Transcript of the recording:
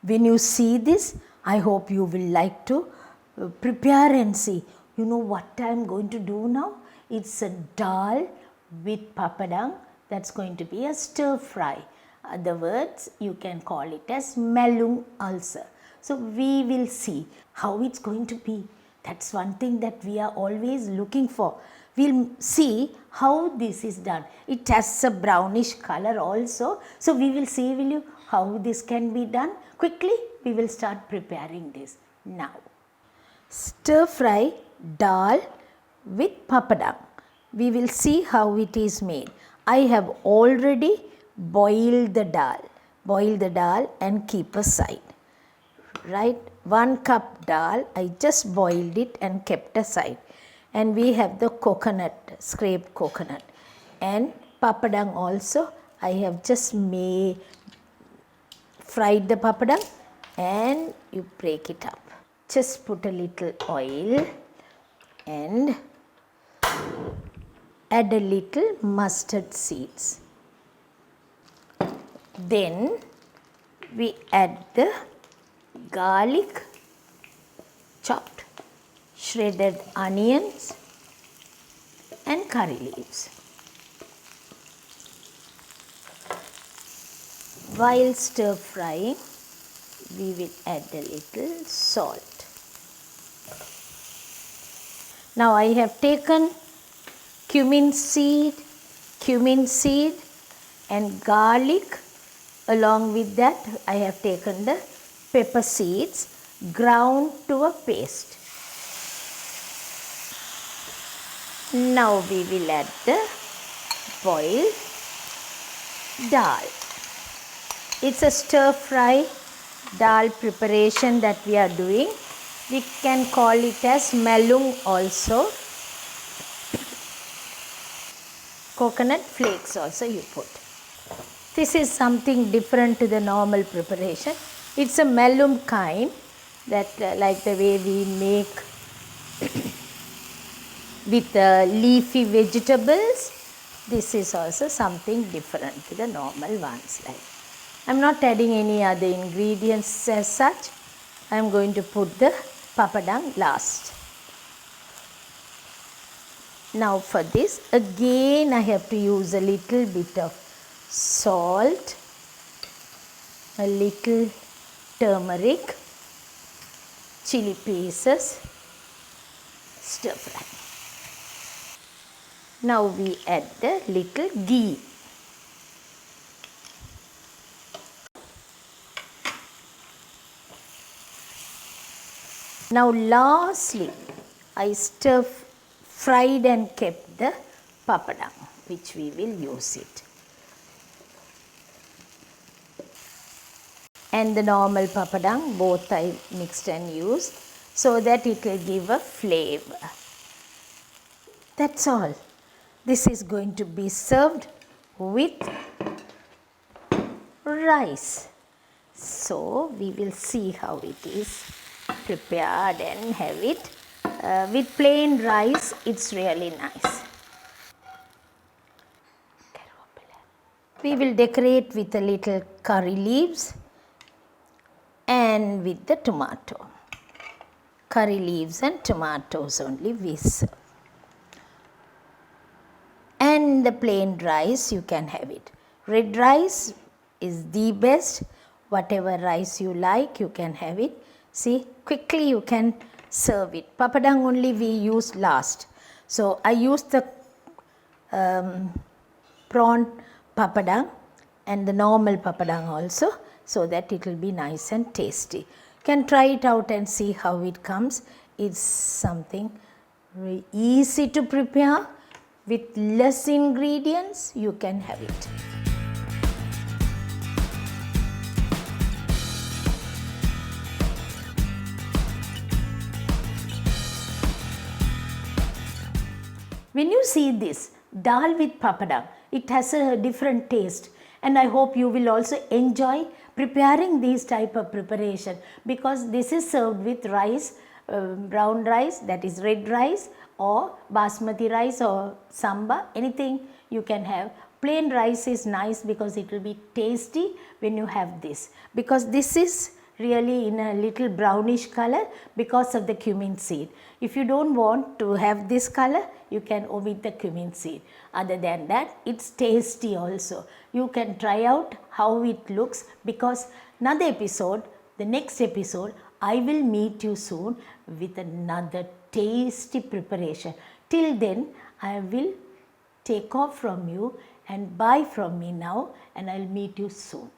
When you see this, I hope you will like to prepare and see. You know what I am going to do now? It's a dal with papadam. That's going to be a stir fry. Other words, you can call it as mellum also. So we will see how it's going to be. That's one thing that we are always looking for. We'll see how this is done. It has a brownish color also. So we will see how this can be done. Quickly we will start preparing this now. Stir fry dal with papadam. We will see how it is made. I have already boiled the dal. Boil the dal and keep aside. Right? 1 cup dal, I just boiled it and kept aside. And we have the coconut, scraped coconut. And papadam also, I have just fried the papadam and you break it up. Just put a little oil and add a little mustard seeds. Then we add the garlic, chopped, shredded onions and curry leaves. While stir frying, we will add a little salt. Now I have taken cumin seed and garlic. Along with that, I have taken the pepper seeds ground to a paste. Now we will add the boiled dal. It's a stir fry dal preparation that we are doing. We can call it as mellum also. Coconut flakes also you put. This is something different to the normal preparation. It's a mellum kind that like the way we make with leafy vegetables. This is also something different to the normal ones. Like I'm not adding any other ingredients as such. I'm going to put the papadam last. Now for this, again I have to use a little bit of salt, a little turmeric, chili pieces, stir fry. Now we add the little ghee. Now lastly, I fried and kept the papadam, which we will use it. And the normal papadam, both I mixed and used so that it will give a flavor. That's all. This is going to be served with rice. So we will see how it is prepared and have it. With plain rice, it's really nice. We will decorate with a little curry leaves and with the tomato. Curry leaves and tomatoes only we serve. And the plain rice, you can have it. Red rice is the best. Whatever rice you like, you can have it. See, quickly you can serve it. Papadam only we use last. So I used the prawn papadam and the normal papadam also, so that it will be nice and tasty. You can try it out and see how it comes. It's something very easy to prepare. With less ingredients, you can have it. When you see this dal with papadam, it has a different taste, and I hope you will also enjoy preparing these type of preparation, because this is served with rice, brown rice, that is red rice, or basmati rice or samba, anything you can have. Plain rice is nice because it will be tasty when you have this, because this is really in a little brownish color because of the cumin seed. If you don't want to have this color, you can omit the cumin seed. Other than that, it's tasty also. You can try out how it looks, because another episode, the next episode, I will meet you soon with another tasty preparation. Till then, I will take off from you and bye from me now, and I'll meet you soon.